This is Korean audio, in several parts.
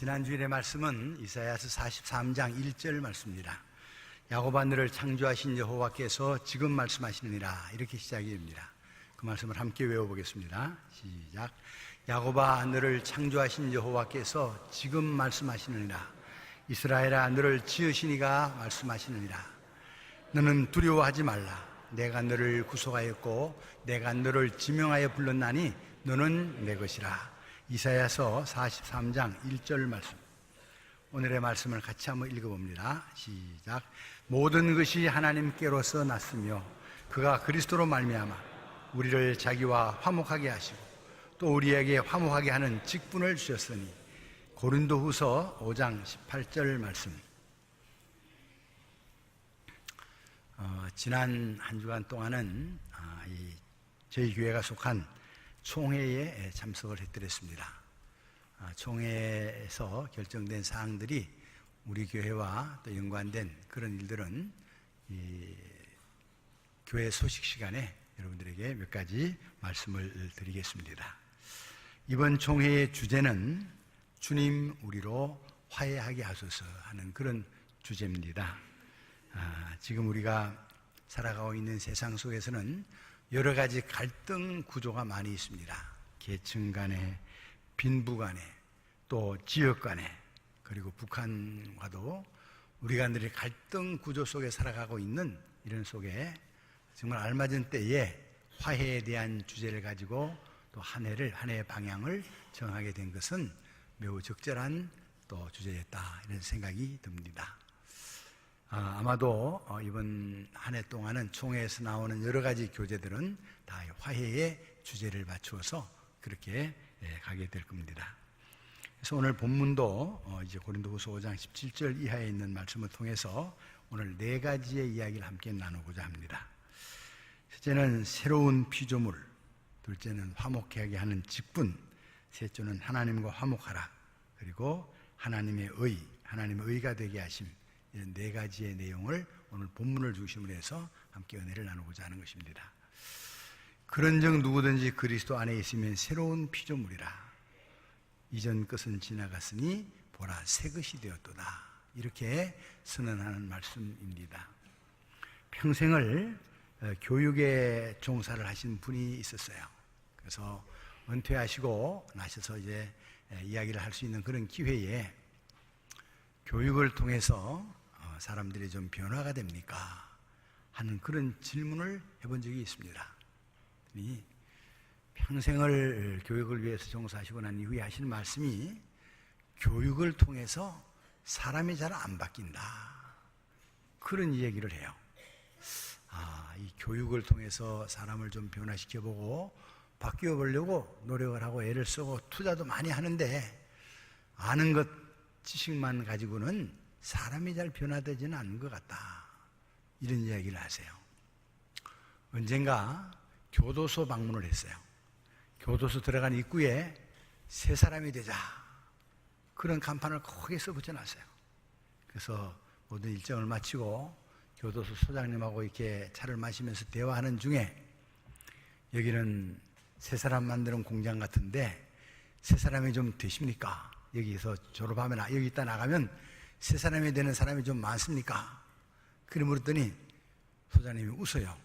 지난 주일의 말씀은 이사야서 43장 1절 말씀입니다. 야곱아 너를 창조하신 여호와께서 지금 말씀하시느니라, 이렇게 시작이 됩니다. 그 말씀을 함께 외워보겠습니다. 시작. 야곱아 너를 창조하신 여호와께서 지금 말씀하시느니라. 이스라엘아 너를 지으신 이가 말씀하시느니라. 너는 두려워하지 말라. 내가 너를 구속하였고 내가 너를 지명하여 불렀나니 너는 내 것이라. 이사야서 43장 1절 말씀. 오늘의 말씀을 같이 한번 읽어봅니다. 시작. 모든 것이 하나님께로서 났으며 그가 그리스도로 말미암아 우리를 자기와 화목하게 하시고 또 우리에게 화목하게 하는 직분을 주셨으니. 고린도후서 5장 18절 말씀. 지난 한 주간 동안은 저희 교회가 속한 총회에 참석을 해드렸습니다. 총회에서 결정된 사항들이 우리 교회와 또 연관된 그런 일들은 교회 소식 시간에 여러분들에게 몇 가지 말씀을 드리겠습니다. 이번 총회의 주제는 주님 우리로 화해하게 하소서 하는 그런 주제입니다. 지금 우리가 살아가고 있는 세상 속에서는 여러 가지 갈등 구조가 많이 있습니다. 계층 간에, 빈부 간에, 또 지역 간에, 그리고 북한과도 우리가 늘 갈등 구조 속에 살아가고 있는 이런 속에 정말 알맞은 때에 화해에 대한 주제를 가지고 또 한 해의 방향을 정하게 된 것은 매우 적절한 또 주제였다, 이런 생각이 듭니다. 아마도 이번 한 해 동안은 총회에서 나오는 여러 가지 교재들은 다 화해의 주제를 맞추어서 그렇게 가게 될 겁니다. 그래서 오늘 본문도 이제 고린도후서 5장 17절 이하에 있는 말씀을 통해서 오늘 네 가지의 이야기를 함께 나누고자 합니다. 첫째는 새로운 피조물, 둘째는 화목하게 하는 직분, 셋째는 하나님과 화목하라, 그리고 하나님의 의가 되게 하심, 이런 네 가지의 내용을 오늘 본문을 중심으로 해서 함께 은혜를 나누고자 하는 것입니다. 그런즉 누구든지 그리스도 안에 있으면 새로운 피조물이라. 이전 것은 지나갔으니 보라 새 것이 되었도다. 이렇게 선언하는 말씀입니다. 평생을 교육에 종사를 하신 분이 있었어요. 그래서 은퇴하시고 나셔서 이제 이야기를 할 수 있는 그런 기회에 교육을 통해서 사람들이 좀 변화가 됩니까? 하는 그런 질문을 해본 적이 있습니다. 평생을 교육을 위해서 종사하시고 난 이후에 하시는 말씀이 교육을 통해서 사람이 잘 안 바뀐다, 그런 얘기를 해요. 이 교육을 통해서 사람을 좀 변화시켜보고 바뀌어 보려고 노력을 하고 애를 쓰고 투자도 많이 하는데 아는 것, 지식만 가지고는 사람이 잘 변화되지는 않는 것 같다, 이런 이야기를 하세요. 언젠가 교도소 방문을 했어요. 교도소 들어간 입구에 새 사람이 되자, 그런 간판을 크게 써 붙여놨어요. 그래서 모든 일정을 마치고 교도소 소장님하고 이렇게 차를 마시면서 대화하는 중에 여기는 새 사람 만드는 공장 같은데 새 사람이 좀 되십니까? 여기서 졸업하면 여기 있다 나가면 새 사람이 되는 사람이 좀 많습니까? 그래 물었더니 소장님이 웃어요.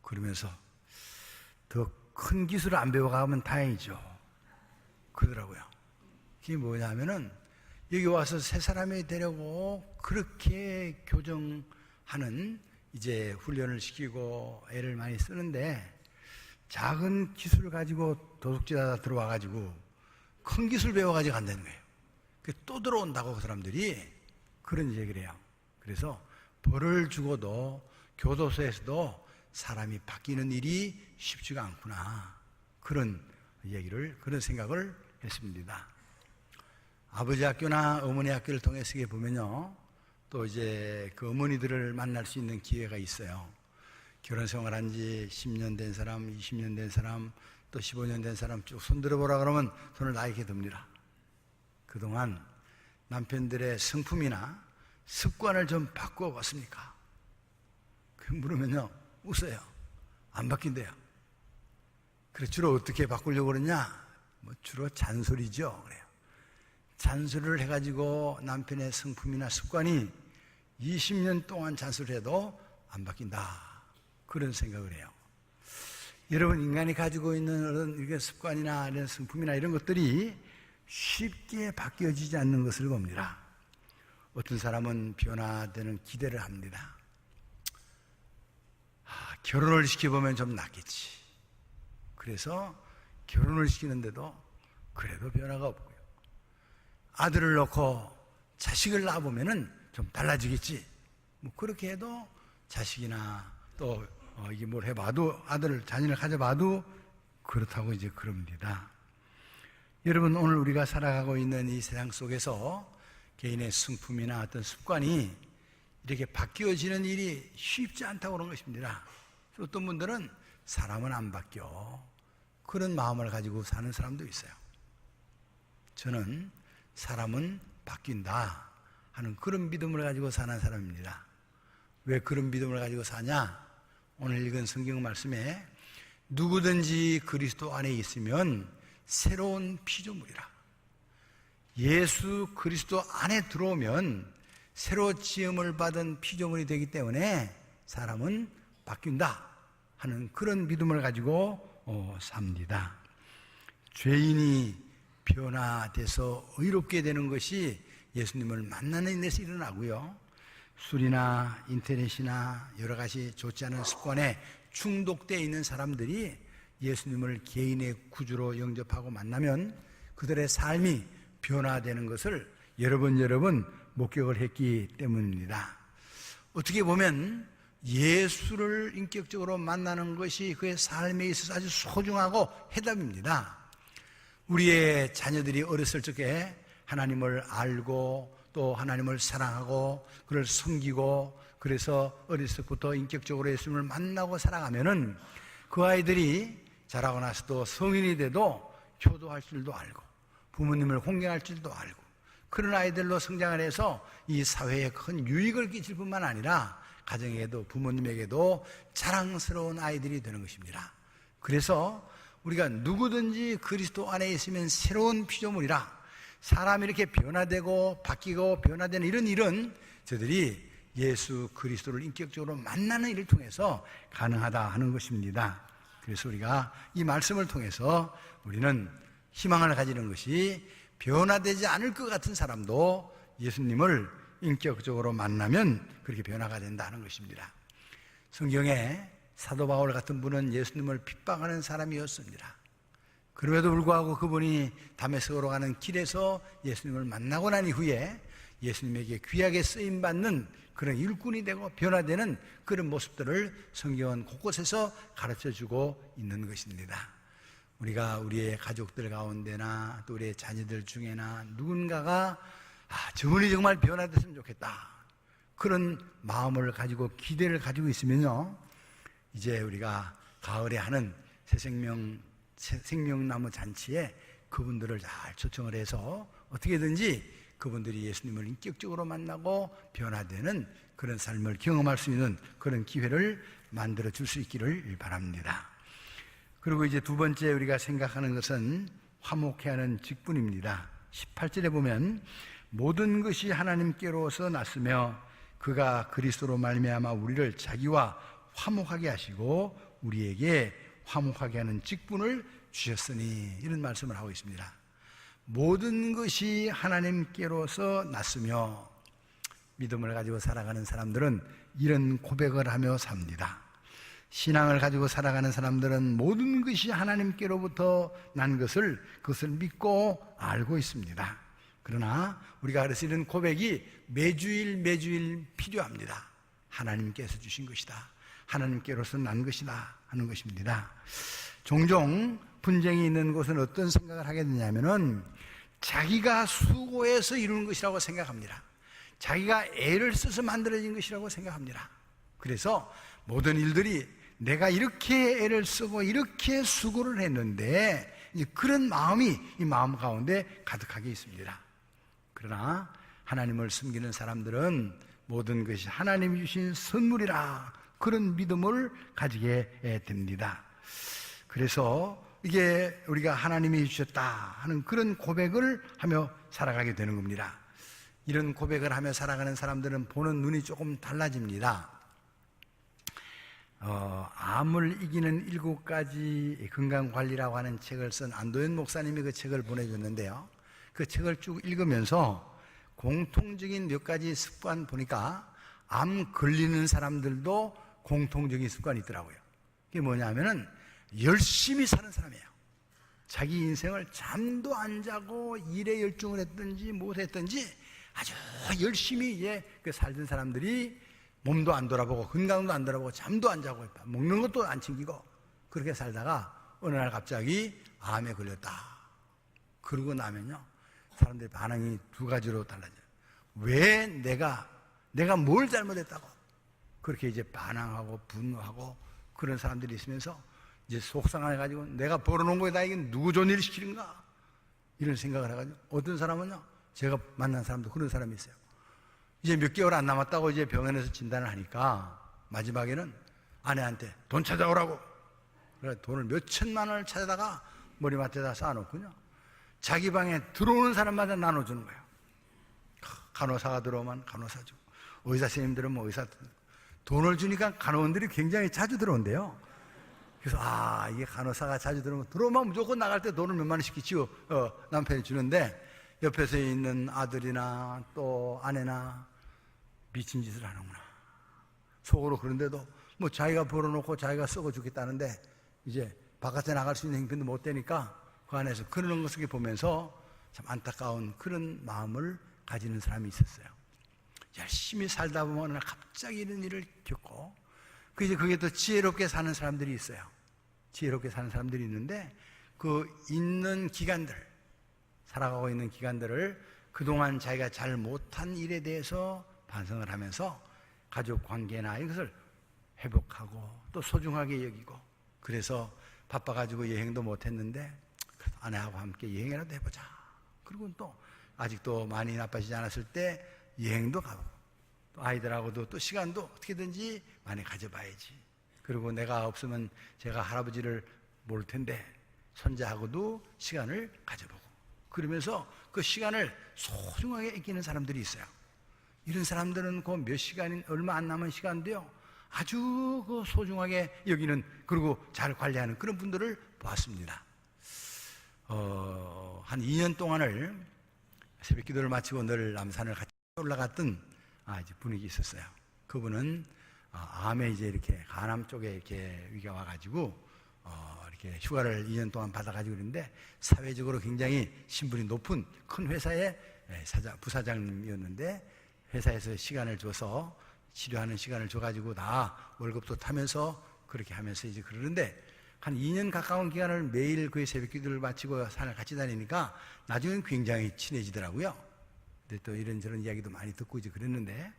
그러면서 더 큰 기술을 안 배워가면 다행이죠, 그러더라고요. 그게 뭐냐면은 여기 와서 새 사람이 되려고 그렇게 교정하는 이제 훈련을 시키고 애를 많이 쓰는데 작은 기술을 가지고 도둑질하다 들어와가지고 큰 기술 배워가지고 간다는 거예요. 또 들어온다고 그 사람들이 그런 얘기를 해요. 그래서 벌을 주고도 교도소에서도 사람이 바뀌는 일이 쉽지가 않구나, 그런 생각을 했습니다. 아버지 학교나 어머니 학교를 통해서 보면요, 또 이제 그 어머니들을 만날 수 있는 기회가 있어요. 결혼 생활한 지 10년 된 사람, 20년 된 사람, 또 15년 된 사람 쭉 손들어 보라 그러면 손을 다 이렇게 듭니다. 그동안 남편들의 성품이나 습관을 좀 바꾸어 봤습니까? 물으면요, 웃어요. 안 바뀐대요. 그래 주로 어떻게 바꾸려고 그러냐? 주로 잔소리죠. 그래요. 잔소리를 해가지고 남편의 성품이나 습관이 20년 동안 잔소리를 해도 안 바뀐다, 그런 생각을 해요. 여러분, 인간이 가지고 있는 이런 이렇게 습관이나 이런 성품이나 이런 것들이 쉽게 바뀌어지지 않는 것을 봅니다. 어떤 사람은 변화되는 기대를 합니다. 결혼을 시켜보면 좀 낫겠지. 그래서 결혼을 시키는데도 그래도 변화가 없고요. 아들을 낳고 자식을 낳아보면 좀 달라지겠지. 뭐 그렇게 해도 자식이나 또 이게 뭘 해봐도 자녀를 가져봐도 그렇다고 이제 그럽니다. 여러분, 오늘 우리가 살아가고 있는 이 세상 속에서 개인의 성품이나 어떤 습관이 이렇게 바뀌어지는 일이 쉽지 않다고 그런 것입니다. 어떤 분들은 사람은 안 바뀌어, 그런 마음을 가지고 사는 사람도 있어요. 저는 사람은 바뀐다 하는 그런 믿음을 가지고 사는 사람입니다. 왜 그런 믿음을 가지고 사냐? 오늘 읽은 성경 말씀에 누구든지 그리스도 안에 있으면 새로운 피조물이라. 예수 그리스도 안에 들어오면 새로 지음을 받은 피조물이 되기 때문에 사람은 바뀐다 하는 그런 믿음을 가지고 삽니다. 죄인이 변화돼서 의롭게 되는 것이 예수님을 만나는 데서 일어나고요. 술이나 인터넷이나 여러 가지 좋지 않은 습관에 중독되어 있는 사람들이 예수님을 개인의 구주로 영접하고 만나면 그들의 삶이 변화되는 것을 여러 번 목격을 했기 때문입니다. 어떻게 보면 예수를 인격적으로 만나는 것이 그의 삶에 있어서 아주 소중하고 해답입니다. 우리의 자녀들이 어렸을 적에 하나님을 알고 또 하나님을 사랑하고 그를 섬기고 그래서 어렸을 때부터 인격적으로 예수님을 만나고 살아가면은 그 아이들이 자라고 나서도 성인이 돼도 효도할 줄도 알고 부모님을 공경할 줄도 알고 그런 아이들로 성장을 해서 이 사회에 큰 유익을 끼칠 뿐만 아니라 가정에도 부모님에게도 자랑스러운 아이들이 되는 것입니다. 그래서 우리가 누구든지 그리스도 안에 있으면 새로운 피조물이라. 사람이 이렇게 변화되고 바뀌고 변화되는 이런 일은 저들이 예수 그리스도를 인격적으로 만나는 일을 통해서 가능하다 하는 것입니다. 그래서 우리가 이 말씀을 통해서 우리는 희망을 가지는 것이 변화되지 않을 것 같은 사람도 예수님을 인격적으로 만나면 그렇게 변화가 된다는 것입니다. 성경에 사도 바울 같은 분은 예수님을 핍박하는 사람이었습니다. 그럼에도 불구하고 그분이 다메섹으로 가는 길에서 예수님을 만나고 난 이후에 예수님에게 귀하게 쓰임받는 그런 일꾼이 되고 변화되는 그런 모습들을 성경은 곳곳에서 가르쳐주고 있는 것입니다. 우리가 우리의 가족들 가운데나 또 우리의 자녀들 중에나 누군가가 저분이 정말 변화됐으면 좋겠다 그런 마음을 가지고 기대를 가지고 있으면요, 이제 우리가 가을에 하는 생명나무 잔치에 그분들을 잘 초청을 해서 어떻게든지 그분들이 예수님을 인격적으로 만나고 변화되는 그런 삶을 경험할 수 있는 그런 기회를 만들어 줄 수 있기를 바랍니다. 그리고 이제 두 번째 우리가 생각하는 것은 화목해 하는 직분입니다. 18절에 보면 모든 것이 하나님께로서 났으며 그가 그리스도로 말미암아 우리를 자기와 화목하게 하시고 우리에게 화목하게 하는 직분을 주셨으니, 이런 말씀을 하고 있습니다. 모든 것이 하나님께로서 났으며, 믿음을 가지고 살아가는 사람들은 이런 고백을 하며 삽니다. 신앙을 가지고 살아가는 사람들은 모든 것이 하나님께로부터 난 그것을 믿고 알고 있습니다. 그러나 우리가 할 수 있는 고백이 매주일 필요합니다. 하나님께서 주신 것이다, 하나님께로서 난 것이다 하는 것입니다. 종종 분쟁이 있는 곳은 어떤 생각을 하게 되냐면은 자기가 수고해서 이루는 것이라고 생각합니다. 자기가 애를 써서 만들어진 것이라고 생각합니다. 그래서 모든 일들이 내가 이렇게 애를 쓰고 이렇게 수고를 했는데, 그런 마음이 이 마음 가운데 가득하게 있습니다. 그러나 하나님을 섬기는 사람들은 모든 것이 하나님이 주신 선물이라, 그런 믿음을 가지게 됩니다. 그래서 이게 우리가 하나님이 주셨다 하는 그런 고백을 하며 살아가게 되는 겁니다. 이런 고백을 하며 살아가는 사람들은 보는 눈이 조금 달라집니다. 암을 이기는 7가지 건강관리라고 하는 책을 쓴 안도현 목사님이 그 책을 보내줬는데요. 그 책을 쭉 읽으면서 공통적인 몇 가지 습관 보니까 암 걸리는 사람들도 공통적인 습관이 있더라고요. 그게 뭐냐면은 열심히 사는 사람이에요. 자기 인생을 잠도 안 자고 일에 열중을 했든지 못했든지 아주 열심히 살던 사람들이 몸도 안 돌아보고 건강도 안 돌아보고 잠도 안 자고 먹는 것도 안 챙기고 그렇게 살다가 어느 날 갑자기 암에 걸렸다. 그러고 나면요 사람들의 반응이 두 가지로 달라져요. 왜 내가 뭘 잘못했다고 그렇게 이제 반항하고 분노하고 그런 사람들이 있으면서 이제 속상해가지고 내가 벌어놓은 거에다 이게 누구 좋은 일을 시키는가 이런 생각을 해가지고 어떤 사람은요 제가 만난 사람도 그런 사람이 있어요. 이제 몇 개월 안 남았다고 이제 병원에서 진단을 하니까 마지막에는 아내한테 돈 찾아오라고 그래 돈을 몇 천만 원을 찾아다가 머리맡에다 쌓아놓군요. 자기 방에 들어오는 사람마다 나눠주는 거예요. 간호사가 들어오면 간호사 주고 의사 선생님들은 뭐 의사 돈을 주니까 간호원들이 굉장히 자주 들어온대요. 그래서 이게 간호사가 자주 들어오면 무조건 나갈 때 돈을 몇만 원씩 지워 남편이 주는데 옆에서 있는 아들이나 또 아내나 미친 짓을 하는구나 속으로. 그런데도 뭐 자기가 벌어놓고 자기가 쓰고 죽겠다는데 이제 바깥에 나갈 수 있는 형편도 못 되니까 그 안에서 그러는 것을 보면서 참 안타까운 그런 마음을 가지는 사람이 있었어요. 열심히 살다 보면 어느 날 갑자기 이런 일을 겪고 그게 또 지혜롭게 사는 사람들이 있어요. 지혜롭게 사는 사람들이 있는데 그 있는 기간들 살아가고 있는 기간들을 그동안 자기가 잘 못한 일에 대해서 반성을 하면서 가족 관계나 이것을 회복하고 또 소중하게 여기고 그래서 바빠가지고 여행도 못했는데 아내하고 함께 여행이라도 해보자. 그리고 또 아직도 많이 나빠지지 않았을 때 여행도 가고 또 아이들하고도 또 시간도 어떻게든지 많이 가져봐야지. 그리고 내가 없으면 제가 할아버지를 모를 텐데 손자하고도 시간을 가져보고 그러면서 그 시간을 소중하게 아끼는 사람들이 있어요. 이런 사람들은 그 몇 시간인 얼마 안 남은 시간도요 아주 그 소중하게 여기는 그리고 잘 관리하는 그런 분들을 보았습니다. 한 2년 동안을 새벽 기도를 마치고 늘 남산을 같이 올라갔던 이제 분이 있었어요. 그분은 암에 이제 이렇게 간암 쪽에 이렇게 위가 와가지고 이렇게 휴가를 2년 동안 받아가지고 그랬는데 사회적으로 굉장히 신분이 높은 큰 회사의 부사장님이었는데 회사에서 시간을 줘서 치료하는 시간을 줘가지고 나 월급도 타면서 그렇게 하면서 이제 그러는데 한 2년 가까운 기간을 매일 그 새벽 기도를 마치고 산을 같이 다니니까 나중엔 굉장히 친해지더라고요. 근데 또 이런저런 이야기도 많이 듣고 이제 그랬는데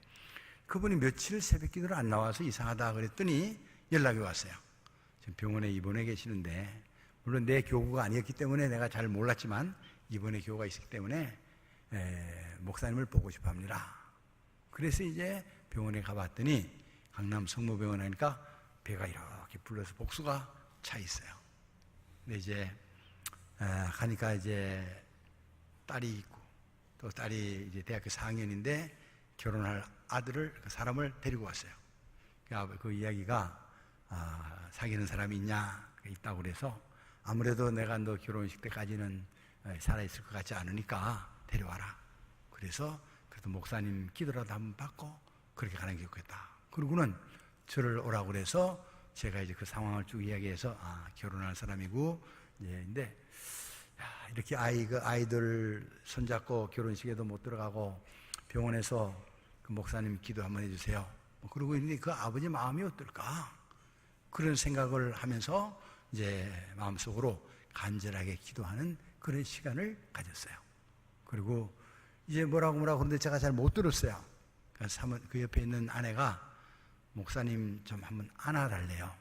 그분이 며칠 새벽 기도를 안 나와서 이상하다 그랬더니 연락이 왔어요. 지금 병원에 입원해 계시는데 물론 내 교구가 아니었기 때문에 내가 잘 몰랐지만 입원에 교구가 있었기 때문에 목사님을 보고 싶어 합니다. 그래서 이제 병원에 가봤더니 강남 성모병원 하니까 배가 이렇게 불러서 복수가 차 있어요. 근데 이제 가니까 이제 딸이 있고 또 딸이 이제 대학교 4학년인데 결혼할 아들을 그 사람을 데리고 왔어요. 그 이야기가 사귀는 사람이 있다고 그래서 아무래도 내가 너 결혼식 때까지는 살아있을 것 같지 않으니까 데려와라. 그래서 그래도 목사님 기도라도 한번 받고 그렇게 가는 게 좋겠다. 그러고는 저를 오라고 그래서 제가 이제 그 상황을 쭉 이야기해서 결혼할 사람이고 근데 이렇게 아이들 손잡고 결혼식에도 못 들어가고 병원에서 그 목사님 기도 한번 해주세요. 그러고 있는데 그 아버지 마음이 어떨까? 그런 생각을 하면서 이제 마음속으로 간절하게 기도하는 그런 시간을 가졌어요. 그리고 이제 뭐라고 그러는데 제가 잘 못 들었어요. 그 옆에 있는 아내가 목사님 좀 한번 안아달래요.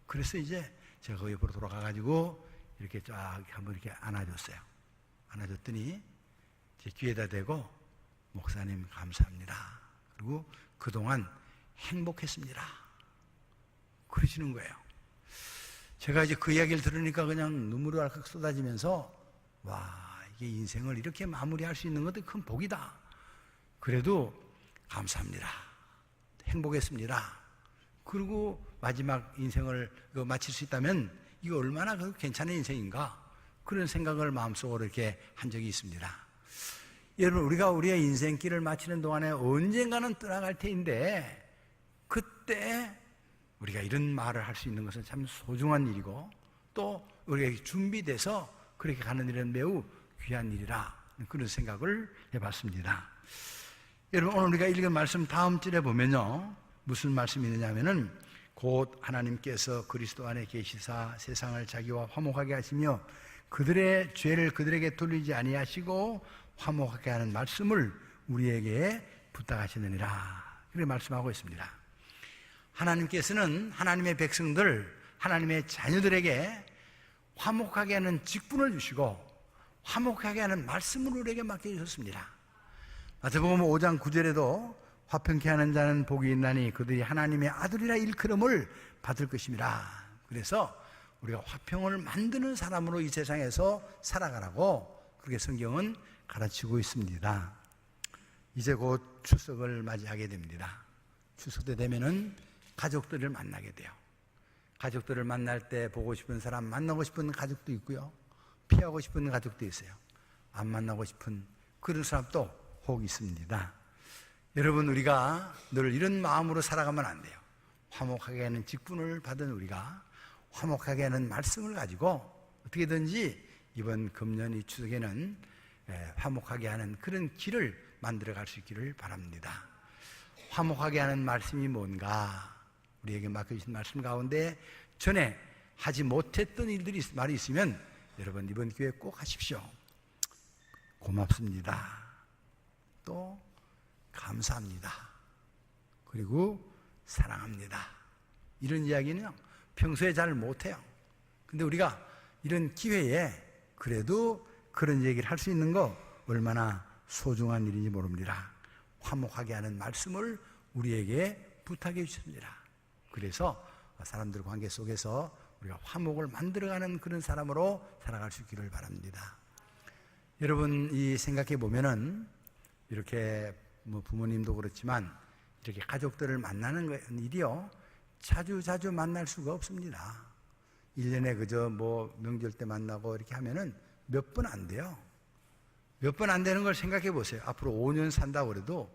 그래서 이제 제가 그 옆으로 돌아가가지고 이렇게 쫙 한번 이렇게 안아줬어요. 안아줬더니 제 귀에다 대고 목사님 감사합니다. 그리고 그동안 행복했습니다. 그러시는 거예요. 제가 이제 그 이야기를 들으니까 그냥 눈물이 왈칵 쏟아지면서, 와, 이게 인생을 이렇게 마무리할 수 있는 것도 큰 복이다. 그래도 감사합니다. 행복했습니다. 그리고 마지막 인생을 마칠 수 있다면 이거 얼마나 괜찮은 인생인가, 그런 생각을 마음속으로 이렇게 한 적이 있습니다. 여러분, 우리가 우리의 인생길을 마치는 동안에 언젠가는 떠나갈 테인데, 그때 우리가 이런 말을 할 수 있는 것은 참 소중한 일이고, 또 우리가 준비돼서 그렇게 가는 일은 매우 귀한 일이라, 그런 생각을 해봤습니다. 여러분, 오늘 우리가 읽은 말씀 다음 절에 보면요, 무슨 말씀이 있느냐면은, 곧 하나님께서 그리스도 안에 계시사 세상을 자기와 화목하게 하시며 그들의 죄를 그들에게 돌리지 아니하시고 화목하게 하는 말씀을 우리에게 부탁하시느니라, 그렇게 말씀하고 있습니다. 하나님께서는 하나님의 백성들, 하나님의 자녀들에게 화목하게 하는 직분을 주시고 화목하게 하는 말씀을 우리에게 맡겨주셨습니다. 마태복음 5장 9절에도 화평케 하는 자는 복이 있나니 그들이 하나님의 아들이라 일컬음을 받을 것입니다. 그래서 우리가 화평을 만드는 사람으로 이 세상에서 살아가라고 그렇게 성경은 가르치고 있습니다. 이제 곧 추석을 맞이하게 됩니다. 추석 때 되면은 가족들을 만나게 돼요. 가족들을 만날 때 보고 싶은 사람, 만나고 싶은 가족도 있고요, 피하고 싶은 가족도 있어요. 안 만나고 싶은 그런 사람도 혹 있습니다. 여러분, 우리가 늘 이런 마음으로 살아가면 안 돼요. 화목하게 하는 직분을 받은 우리가 화목하게 하는 말씀을 가지고 어떻게든지 이번 금년 이 추석에는 화목하게 하는 그런 길을 만들어 갈 수 있기를 바랍니다. 화목하게 하는 말씀이 뭔가, 우리에게 맡겨주신 말씀 가운데 전에 하지 못했던 일들이 말이 있으면 여러분 이번 기회에 꼭 하십시오. 고맙습니다. 또 감사합니다. 그리고 사랑합니다. 이런 이야기는 평소에 잘 못해요. 근데 우리가 이런 기회에 그래도 그런 얘기를 할 수 있는 거 얼마나 소중한 일인지 모릅니다. 화목하게 하는 말씀을 우리에게 부탁해 주십니다. 그래서 사람들 관계 속에서 우리가 화목을 만들어가는 그런 사람으로 살아갈 수 있기를 바랍니다. 여러분, 이 생각해 보면은 이렇게 부모님도 그렇지만 이렇게 가족들을 만나는 일이요, 자주 만날 수가 없습니다. 1년에 그저 명절 때 만나고 이렇게 하면은 몇 번 안 돼요. 몇 번 안 되는 걸 생각해 보세요. 앞으로 5년 산다고 그래도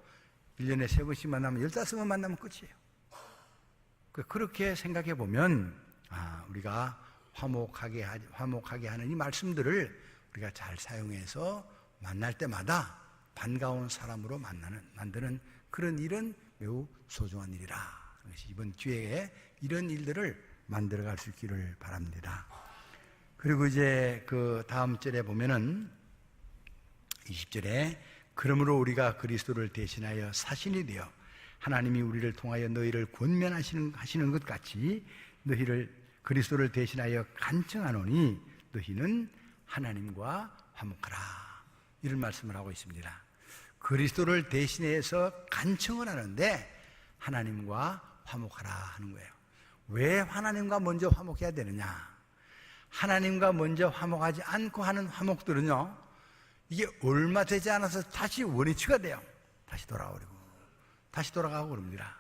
1년에 3번씩 만나면 15번 만나면 끝이에요. 그렇게 생각해 보면 우리가 화목하게 하는 이 말씀들을 우리가 잘 사용해서 만날 때마다 반가운 사람으로 만드는 그런 일은 매우 소중한 일이라. 이번 기회에 이런 일들을 만들어갈 수 있기를 바랍니다. 그리고 이제 그 다음 절에 보면은 20절에 그러므로 우리가 그리스도를 대신하여 사신이 되어 하나님이 우리를 통하여 너희를 권면하시는 것 같이 너희를 그리스도를 대신하여 간청하노니 너희는 하나님과 화목하라, 이런 말씀을 하고 있습니다. 그리스도를 대신해서 간청을 하는데 하나님과 화목하라 하는 거예요. 왜 하나님과 먼저 화목해야 되느냐? 하나님과 먼저 화목하지 않고 하는 화목들은요, 이게 얼마 되지 않아서 다시 원위치가 돼요. 다시 돌아가고 그럽니다.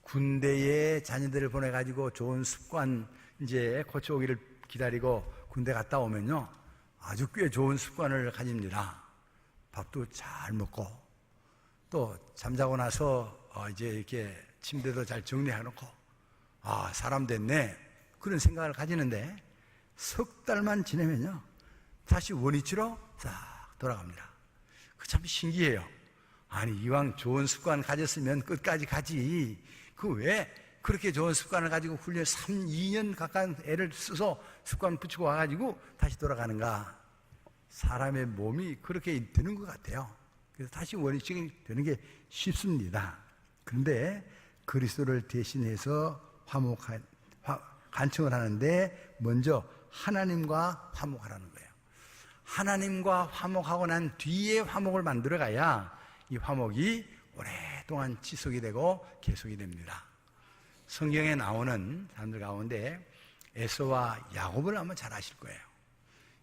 군대에 자녀들을 보내가지고 좋은 습관 이제 고쳐오기를 기다리고 군대 갔다 오면요, 아주 꽤 좋은 습관을 가집니다. 밥도 잘 먹고, 또 잠자고 나서 이제 이렇게 침대도 잘 정리해놓고, 사람 됐네, 그런 생각을 가지는데 석 달만 지내면요, 다시 원위치로 싹 돌아갑니다. 그 참 신기해요. 아니, 이왕 좋은 습관 가졌으면 끝까지 가지. 그 왜 그렇게 좋은 습관을 가지고 훈련 2년 가까운 애를 써서 습관 붙이고 와가지고 다시 돌아가는가? 사람의 몸이 그렇게 되는 것 같아요. 그래서 다시 원위치가 되는 게 쉽습니다. 그런데 그리스도를 대신해서 간청을 하는데 먼저 하나님과 화목하라는 거예요. 하나님과 화목하고 난 뒤에 화목을 만들어 가야 이 화목이 오랫동안 지속이 되고 계속이 됩니다. 성경에 나오는 사람들 가운데 에서와 야곱을 아마 잘 아실 거예요.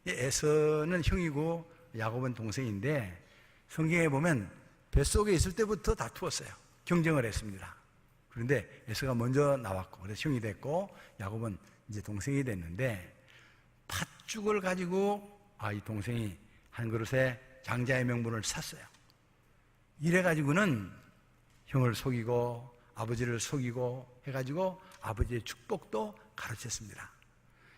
에서는 형이고 야곱은 동생인데 성경에 보면 뱃속에 있을 때부터 다투었어요. 경쟁을 했습니다. 그런데 에서가 먼저 나왔고 그래서 형이 됐고 야곱은 이제 동생이 됐는데 팥죽을 가지고 이 동생이 한 그릇에 장자의 명분을 샀어요. 이래가지고는 형을 속이고 아버지를 속이고 해가지고 아버지의 축복도 가로챘습니다.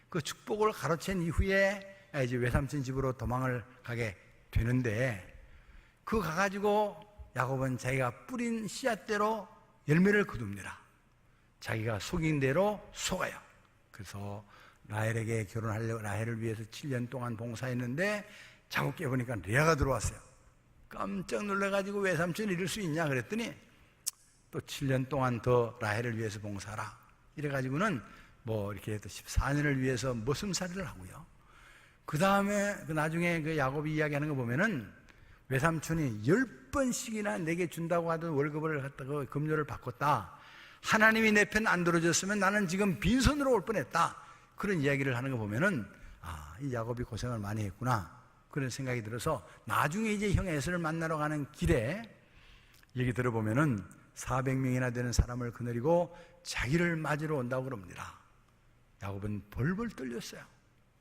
그 축복을 가로챈 이후에 이제 외삼촌 집으로 도망을 가게 되는데 그거 가가지고 야곱은 자기가 뿌린 씨앗대로 열매를 거둡니다. 자기가 속인 대로 속아요. 그래서 라헬에게 결혼하려고 라헬을 위해서 7년 동안 봉사했는데 자고 깨보니까 레아가 들어왔어요. 깜짝 놀라가지고 외삼촌이 이럴 수 있냐 그랬더니 또 7년 동안 더 라헬을 위해서 봉사하라 이래가지고는 뭐 이렇게 또 14년을 위해서 머슴살이를 하고요. 그 다음에 나중에 그 야곱이 이야기하는 거 보면은 외삼촌이 10번씩이나 내게 준다고 하던 월급을 갖다가 급료를 바꿨다. 하나님이 내 편 안 들어줬으면 나는 지금 빈손으로 올 뻔했다. 그런 이야기를 하는 거 보면은 이 야곱이 고생을 많이 했구나. 그런 생각이 들어서 나중에 이제 형 에서를 만나러 가는 길에 얘기 들어보면은 400명이나 되는 사람을 거느리고 자기를 맞으러 온다고 그럽니다. 야곱은 벌벌 떨렸어요.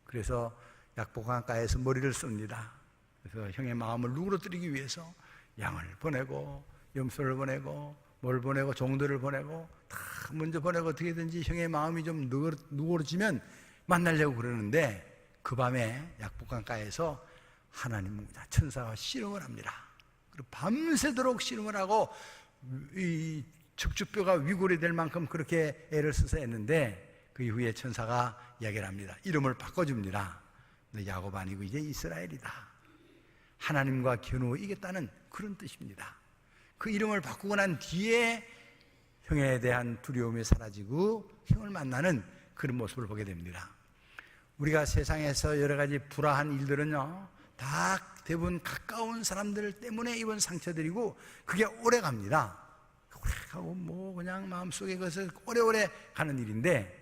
그래서 약복강가에서 머리를 씁니다. 그래서 형의 마음을 누그러뜨리기 위해서 양을 보내고 염소를 보내고 뭘 보내고 종들을 보내고 다 먼저 보내고 어떻게든지 형의 마음이 좀 누그러지면 만나려고 그러는데 그 밤에 약복강가에서 하나님 천사가 씨름을 합니다. 그리고 밤새도록 씨름을 하고 이 척추뼈가 위골이 될 만큼 그렇게 애를 써서 했는데 그 이후에 천사가 이야기를 합니다. 이름을 바꿔줍니다. 너 야곱 아니고 이제 이스라엘이다. 하나님과 겨누어이겠다는 그런 뜻입니다. 그 이름을 바꾸고 난 뒤에 형에 대한 두려움이 사라지고 형을 만나는 그런 모습을 보게 됩니다. 우리가 세상에서 여러 가지 불화한 일들은요 다 대부분 가까운 사람들 때문에 입은 상처들이고 그게 오래 갑니다. 오래 가고 뭐 그냥 마음속에 그것을 오래오래 가는 일인데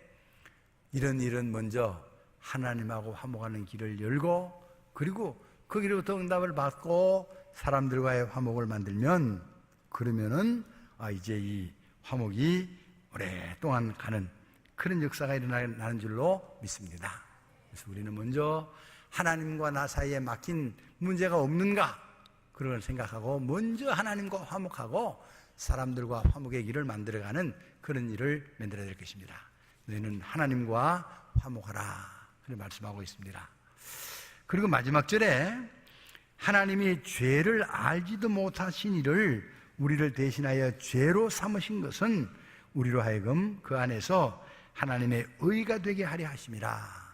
이런 일은 먼저 하나님하고 화목하는 길을 열고 그리고 거기로부터 응답을 받고 사람들과의 화목을 만들면 그러면은 이제 이 화목이 오랫동안 가는 그런 역사가 일어나는 줄로 믿습니다. 그래서 우리는 먼저 하나님과 나 사이에 막힌 문제가 없는가 그걸 생각하고 먼저 하나님과 화목하고 사람들과 화목의 길을 만들어가는 그런 일을 만들어야 될 것입니다. 너희는 하나님과 화목하라 그렇게 말씀하고 있습니다. 그리고 마지막 절에 하나님이 죄를 알지도 못하신 이를 우리를 대신하여 죄로 삼으신 것은 우리로 하여금 그 안에서 하나님의 의가 되게 하려 하심이라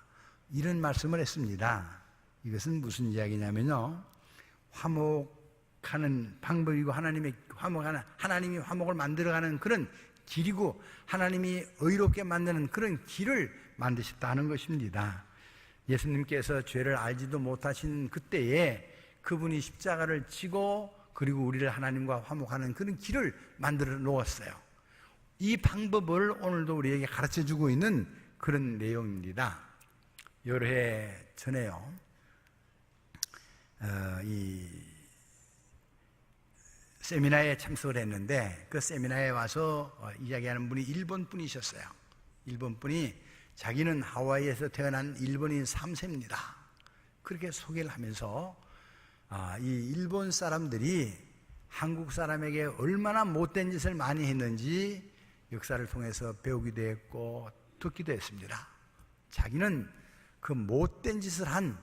이런 말씀을 했습니다. 이것은 무슨 이야기냐면요 화목하는 방법이고 하나님이 화목을 만들어가는 그런 길이고 하나님이 의롭게 만드는 그런 길을 만드셨다 하는 것입니다. 예수님께서 죄를 알지도 못하신 그때에 그분이 십자가를 지고 그리고 우리를 하나님과 화목하는 그런 길을 만들어 놓았어요. 이 방법을 오늘도 우리에게 가르쳐주고 있는 그런 내용입니다. 여러 해 전에요 이 세미나에 참석을 했는데 그 세미나에 와서 이야기하는 분이 일본 분이셨어요. 일본 분이 자기는 하와이에서 태어난 일본인 3세입니다. 그렇게 소개를 하면서 이 일본 사람들이 한국 사람에게 얼마나 못된 짓을 많이 했는지 역사를 통해서 배우기도 했고 듣기도 했습니다. 자기는 그 못된 짓을 한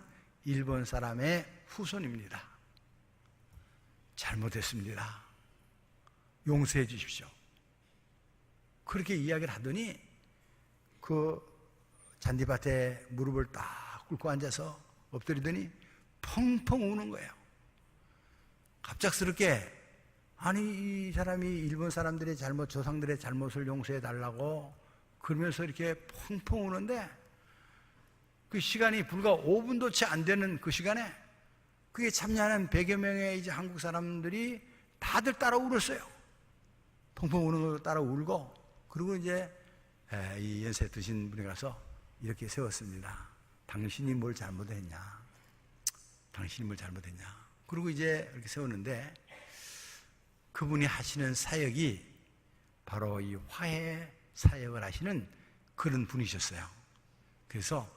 일본 사람의 후손입니다. 잘못했습니다. 용서해 주십시오. 그렇게 이야기를 하더니 그 잔디밭에 무릎을 딱 꿇고 앉아서 엎드리더니 펑펑 우는 거예요. 갑작스럽게 아니 이 사람이 일본 사람들의 잘못 조상들의 잘못을 용서해 달라고 그러면서 이렇게 펑펑 우는데 그 시간이 불과 5분도 채 안 되는 그 시간에 그게 참여하는 100여 명의 이제 한국 사람들이 다들 따라 울었어요. 펑펑 우는 거 따라 울고 그리고 이제 이 연세 드신 분이 가서 이렇게 세웠습니다. 당신이 뭘 잘못했냐? 당신이 뭘 잘못했냐? 그리고 이제 이렇게 세웠는데 그분이 하시는 사역이 바로 이 화해 사역을 하시는 그런 분이셨어요. 그래서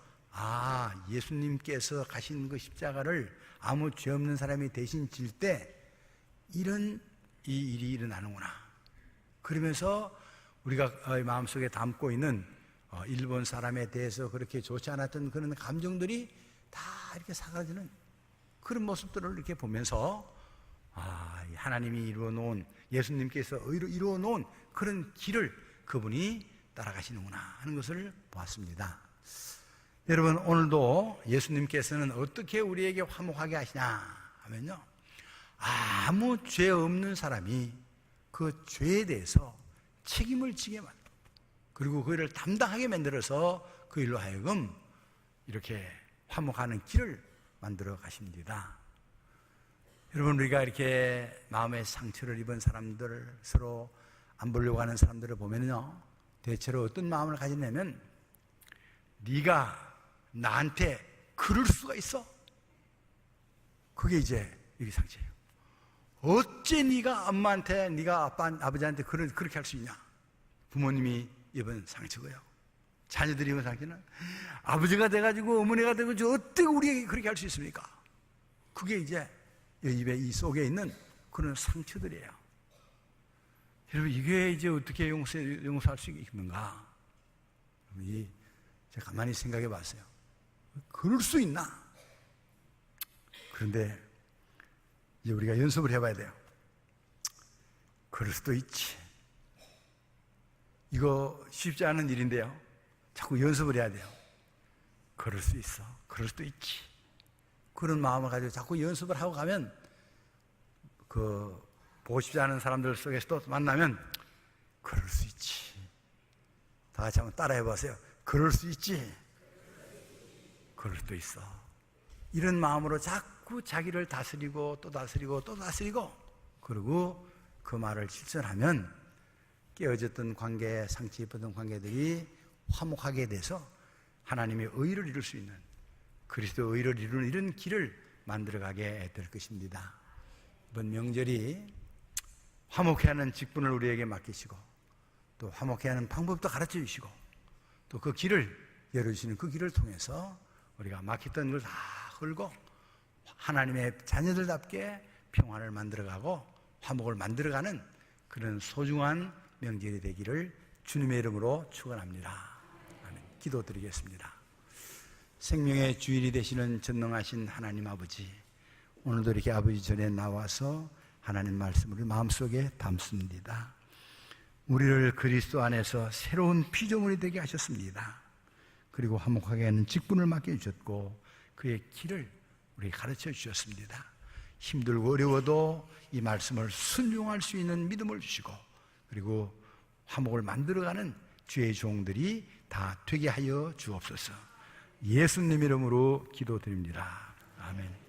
예수님께서 가신 그 십자가를 아무 죄 없는 사람이 대신 질 때 이런 이 일이 일어나는구나. 그러면서 우리가 마음속에 담고 있는 일본 사람에 대해서 그렇게 좋지 않았던 그런 감정들이 다 이렇게 사라지는 그런 모습들을 이렇게 보면서 하나님이 이루어놓은, 예수님께서 이루어놓은 그런 길을 그분이 따라가시는구나 하는 것을 보았습니다. 여러분, 오늘도 예수님께서는 어떻게 우리에게 화목하게 하시냐 하면요, 아무 죄 없는 사람이 그 죄에 대해서 책임을 지게 만들고, 그리고 그를 담당하게 만들어서 그 일로 하여금 이렇게 화목하는 길을 만들어 가십니다. 여러분, 우리가 이렇게 마음의 상처를 입은 사람들, 서로 안 보려고 하는 사람들을 보면요, 대체로 어떤 마음을 가지냐면, 네가 나한테 그럴 수가 있어? 그게 이제 이게 상처예요. 어째 네가 엄마한테, 네가 아버지한테 그렇게 할 수 있냐? 부모님이 입은 상처고요. 자녀들이 입은 상처는 아버지가 돼가지고 어머니가 되고 어떻게 우리에게 그렇게 할 수 있습니까? 그게 이제 입에 이 속에 있는 그런 상처들이에요. 여러분, 이게 이제 어떻게 용서할 수 있는가? 제가 가만히 생각해 봤어요. 그럴 수 있나? 그런데 이제 우리가 연습을 해봐야 돼요. 그럴 수도 있지. 이거 쉽지 않은 일인데요, 자꾸 연습을 해야 돼요. 그럴 수 있어. 그럴 수도 있지. 그런 마음을 가지고 자꾸 연습을 하고 가면, 보고 싶지 않은 사람들 속에서 또 만나면, 그럴 수 있지. 다 같이 한번 따라해 보세요. 그럴 수 있지. 그럴 수도 있어. 이런 마음으로 자꾸 자기를 다스리고 또 다스리고 또 다스리고, 그리고 그 말을 실천하면 깨어졌던 관계, 상처 입었던 관계들이 화목하게 돼서 하나님의 의를 이룰 수 있는, 그리스도의 의를 이루는 이런 길을 만들어가게 될 것입니다. 이번 명절이 화목해 하는 직분을 우리에게 맡기시고, 또 화목해 하는 방법도 가르쳐 주시고, 또 그 길을 열어주시는 그 길을 통해서 우리가 막혔던 걸 다 헐고 하나님의 자녀들답게 평화를 만들어가고 화목을 만들어가는 그런 소중한 명절이 되기를 주님의 이름으로 축원합니다. 아멘. 기도드리겠습니다. 생명의 주일이 되시는 전능하신 하나님 아버지, 오늘도 이렇게 아버지 전에 나와서 하나님 말씀을 마음속에 담습니다. 우리를 그리스도 안에서 새로운 피조물이 되게 하셨습니다. 그리고 화목하게 하는 직분을 맡겨주셨고, 그의 길을 우리에게 가르쳐 주셨습니다. 힘들고 어려워도 이 말씀을 순종할 수 있는 믿음을 주시고, 그리고 화목을 만들어가는 주의 종들이 다 되게 하여 주옵소서. 예수님 이름으로 기도드립니다. 아멘.